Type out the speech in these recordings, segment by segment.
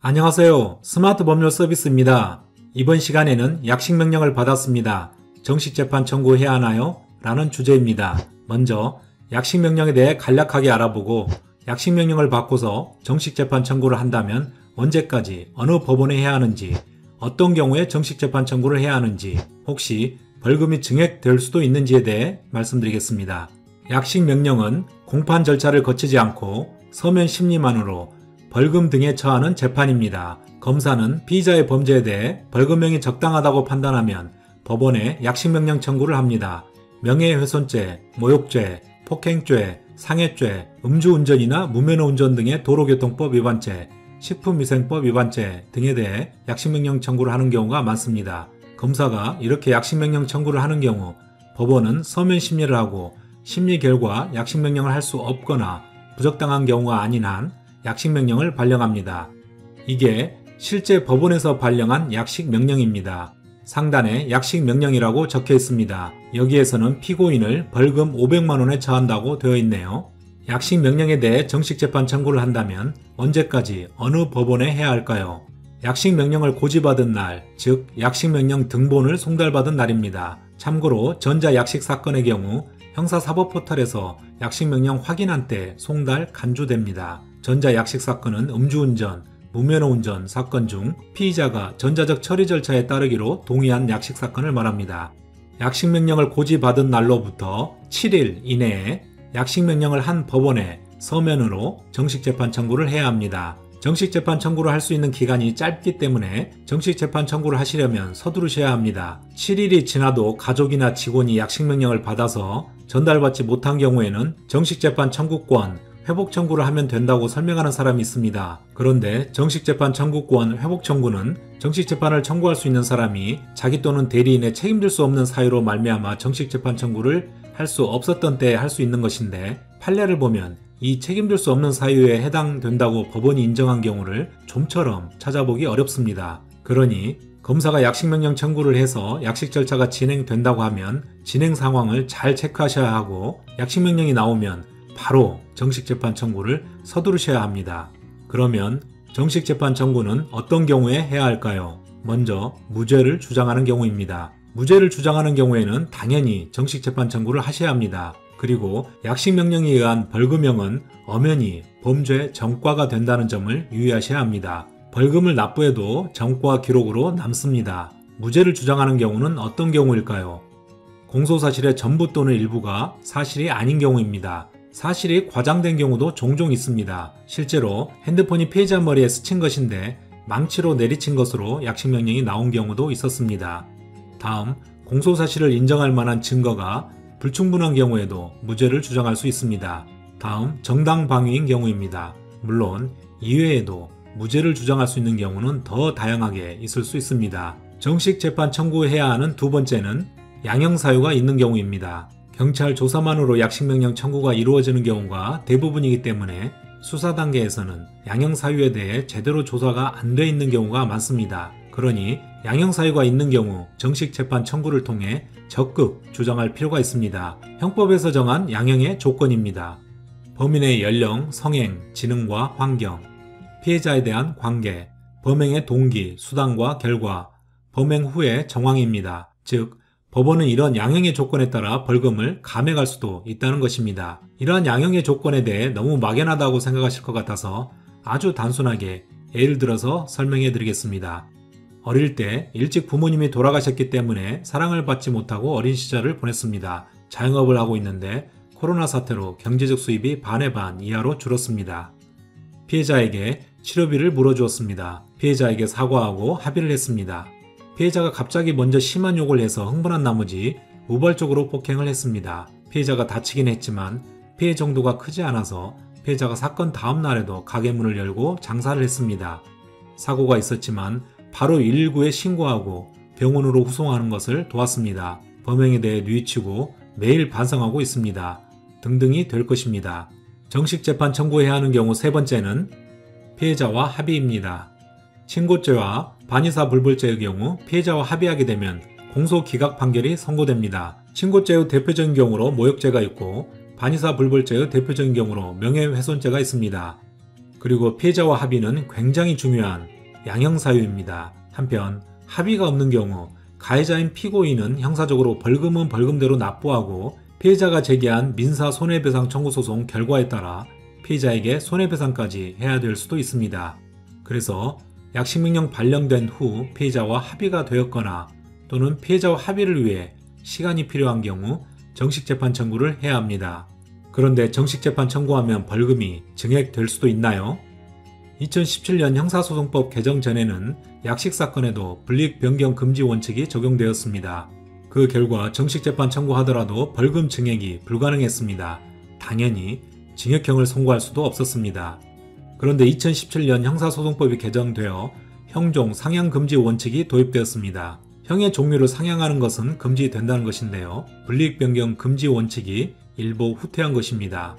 안녕하세요. 스마트 법률 서비스입니다. 이번 시간에는 약식명령을 받았습니다. 정식재판 청구해야 하나요? 라는 주제입니다. 먼저 약식명령에 대해 간략하게 알아보고 약식명령을 받고서 정식재판 청구를 한다면 언제까지 어느 법원에 해야 하는지, 어떤 경우에 정식재판 청구를 해야 하는지, 혹시 벌금이 증액될 수도 있는지에 대해 말씀드리겠습니다. 약식명령은 공판 절차를 거치지 않고 서면 심리만으로 벌금 등에 처하는 재판입니다. 검사는 피의자의 범죄에 대해 벌금형이 적당하다고 판단하면 법원에 약식명령 청구를 합니다. 명예훼손죄, 모욕죄, 폭행죄, 상해죄, 음주운전이나 무면허운전 등의 도로교통법 위반죄, 식품위생법 위반죄 등에 대해 약식명령 청구를 하는 경우가 많습니다. 검사가 이렇게 약식명령 청구를 하는 경우 법원은 서면 심리를 하고 심리 결과 약식명령을 할 수 없거나 부적당한 경우가 아닌 한 약식명령을 발령합니다. 이게 실제 법원에서 발령한 약식명령입니다. 상단에 약식명령이라고 적혀 있습니다. 여기에서는 피고인을 벌금 500만원에 처한다고 되어 있네요. 약식명령에 대해 정식재판 청구를 한다면 언제까지 어느 법원에 해야 할까요? 약식명령을 고지받은 날, 즉 약식명령 등본을 송달받은 날입니다. 참고로 전자약식 사건의 경우 형사사법포털에서 약식명령 확인한 때 송달 간주됩니다. 전자약식 사건은 음주운전, 무면허운전 사건 중 피의자가 전자적 처리 절차에 따르기로 동의한 약식 사건을 말합니다. 약식명령을 고지받은 날로부터 7일 이내에 약식명령을 한 법원에 서면으로 정식재판 청구를 해야 합니다. 정식재판 청구를 할 수 있는 기간이 짧기 때문에 정식재판 청구를 하시려면 서두르셔야 합니다. 7일이 지나도 가족이나 직원이 약식명령을 받아서 전달받지 못한 경우에는 정식재판 청구권, 회복 청구를 하면 된다고 설명하는 사람이 있습니다. 그런데 정식재판 청구권, 회복 청구는 정식재판을 청구할 수 있는 사람이 자기 또는 대리인의 책임질 수 없는 사유로 말미암아 정식재판 청구를 할 수 없었던 때에 할 수 있는 것인데, 판례를 보면 이 책임질 수 없는 사유에 해당된다고 법원이 인정한 경우를 좀처럼 찾아보기 어렵습니다. 그러니 검사가 약식명령 청구를 해서 약식 절차가 진행된다고 하면 진행 상황을 잘 체크하셔야 하고, 약식명령이 나오면 바로 정식재판 청구를 서두르셔야 합니다. 그러면 정식재판 청구는 어떤 경우에 해야 할까요? 먼저 무죄를 주장하는 경우입니다. 무죄를 주장하는 경우에는 당연히 정식재판 청구를 하셔야 합니다. 그리고 약식명령에 의한 벌금형은 엄연히 범죄 전과가 된다는 점을 유의하셔야 합니다. 벌금을 납부해도 전과 기록으로 남습니다. 무죄를 주장하는 경우는 어떤 경우일까요? 공소사실의 전부 또는 일부가 사실이 아닌 경우입니다. 사실이 과장된 경우도 종종 있습니다. 실제로 핸드폰이 피해자 머리에 스친 것인데 망치로 내리친 것으로 약식명령이 나온 경우도 있었습니다. 다음, 공소사실을 인정할 만한 증거가 불충분한 경우에도 무죄를 주장할 수 있습니다. 다음, 정당방위인 경우입니다. 물론 이외에도 무죄를 주장할 수 있는 경우는 더 다양하게 있을 수 있습니다. 정식재판 청구해야 하는 두 번째는 양형사유가 있는 경우입니다. 경찰 조사만으로 약식명령 청구가 이루어지는 경우가 대부분이기 때문에 수사 단계에서는 양형사유에 대해 제대로 조사가 안 돼 있는 경우가 많습니다. 그러니 양형사유가 있는 경우 정식재판 청구를 통해 적극 주장할 필요가 있습니다. 형법에서 정한 양형의 조건입니다. 범인의 연령, 성행, 지능과 환경, 피해자에 대한 관계, 범행의 동기, 수단과 결과, 범행 후의 정황입니다. 즉, 법원은 이런 양형의 조건에 따라 벌금을 감액할 수도 있다는 것입니다. 이러한 양형의 조건에 대해 너무 막연하다고 생각하실 것 같아서 아주 단순하게 예를 들어서 설명해 드리겠습니다. 어릴 때 일찍 부모님이 돌아가셨기 때문에 사랑을 받지 못하고 어린 시절을 보냈습니다. 자영업을 하고 있는데 코로나 사태로 경제적 수입이 반의 반 이하로 줄었습니다. 피해자에게 치료비를 물어주었습니다. 피해자에게 사과하고 합의를 했습니다. 피해자가 갑자기 먼저 심한 욕을 해서 흥분한 나머지 우발적으로 폭행을 했습니다. 피해자가 다치긴 했지만 피해 정도가 크지 않아서 피해자가 사건 다음 날에도 가게 문을 열고 장사를 했습니다. 사고가 있었지만 바로 119에 신고하고 병원으로 후송하는 것을 도왔습니다. 범행에 대해 뉘우치고 매일 반성하고 있습니다. 등등이 될 것입니다. 정식재판 청구해야 하는 경우 세 번째는 피해자와 합의입니다. 친고죄와 반의사불벌죄의 경우 피해자와 합의하게 되면 공소기각 판결이 선고됩니다. 친고죄의 대표적인 경우로 모욕죄가 있고 반의사불벌죄의 대표적인 경우로 명예훼손죄가 있습니다. 그리고 피해자와 합의는 굉장히 중요한 양형사유입니다. 한편 합의가 없는 경우 가해자인 피고인은 형사적으로 벌금은 벌금대로 납부하고 피해자가 제기한 민사 손해배상 청구 소송 결과에 따라 피해자에게 손해배상까지 해야 될 수도 있습니다. 그래서 약식명령 발령된 후 피해자와 합의가 되었거나 또는 피해자와 합의를 위해 시간이 필요한 경우 정식재판 청구를 해야 합니다. 그런데 정식재판 청구하면 벌금이 증액될 수도 있나요? 2017년 형사소송법 개정 전에는 약식사건에도 불이익변경 금지 원칙이 적용되었습니다. 그 결과 정식재판 청구하더라도 벌금 증액이 불가능했습니다. 당연히 징역형을 선고할 수도 없었습니다. 그런데 2017년 형사소송법이 개정되어 형종 상향금지 원칙이 도입되었습니다. 형의 종류를 상향하는 것은 금지된다는 것인데요. 불이익변경 금지 원칙이 일부 후퇴한 것입니다.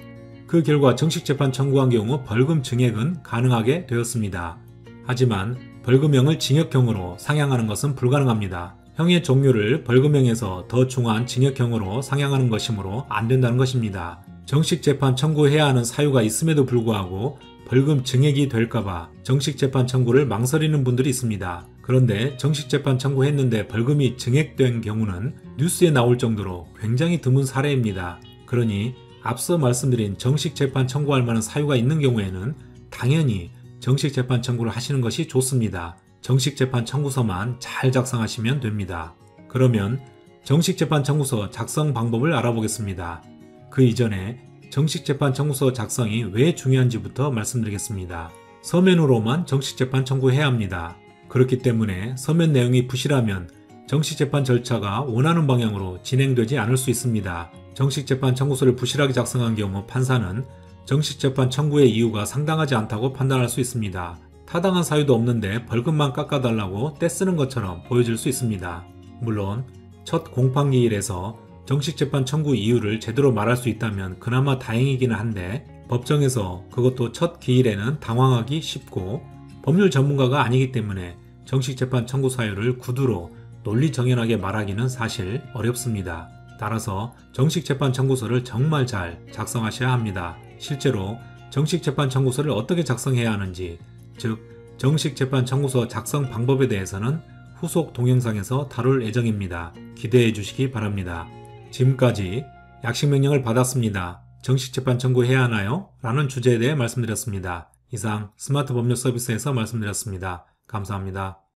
그 결과 정식재판 청구한 경우 벌금 증액은 가능하게 되었습니다. 하지만 벌금형을 징역형으로 상향하는 것은 불가능합니다. 형의 종류를 벌금형에서 더 중한 징역형으로 상향하는 것이므로 안 된다는 것입니다. 정식재판 청구해야 하는 사유가 있음에도 불구하고 벌금 증액이 될까봐 정식재판 청구를 망설이는 분들이 있습니다. 그런데 정식재판 청구했는데 벌금이 증액된 경우는 뉴스에 나올 정도로 굉장히 드문 사례입니다. 그러니 앞서 말씀드린 정식재판 청구할 만한 사유가 있는 경우에는 당연히 정식재판 청구를 하시는 것이 좋습니다. 정식재판 청구서만 잘 작성하시면 됩니다. 그러면 정식재판 청구서 작성 방법을 알아보겠습니다. 그 이전에 정식재판 청구서 작성이 왜 중요한지부터 말씀드리겠습니다. 서면으로만 정식재판 청구해야 합니다. 그렇기 때문에 서면 내용이 부실하면 정식재판 절차가 원하는 방향으로 진행되지 않을 수 있습니다. 정식재판 청구서를 부실하게 작성한 경우 판사는 정식재판 청구의 이유가 상당하지 않다고 판단할 수 있습니다. 타당한 사유도 없는데 벌금만 깎아달라고 떼쓰는 것처럼 보여질 수 있습니다. 물론 첫 공판기일에서 정식재판 청구 이유를 제대로 말할 수 있다면 그나마 다행이기는 한데 법정에서 그것도 첫 기일에는 당황하기 쉽고 법률 전문가가 아니기 때문에 정식재판 청구 사유를 구두로 논리정연하게 말하기는 사실 어렵습니다. 따라서 정식재판 청구서를 정말 잘 작성하셔야 합니다. 실제로 정식재판 청구서를 어떻게 작성해야 하는지, 즉 정식재판 청구서 작성 방법에 대해서는 후속 동영상에서 다룰 예정입니다. 기대해 주시기 바랍니다. 지금까지 약식명령을 받았습니다. 정식재판 청구해야 하나요? 라는 주제에 대해 말씀드렸습니다. 이상 스마트 법률 서비스에서 말씀드렸습니다. 감사합니다.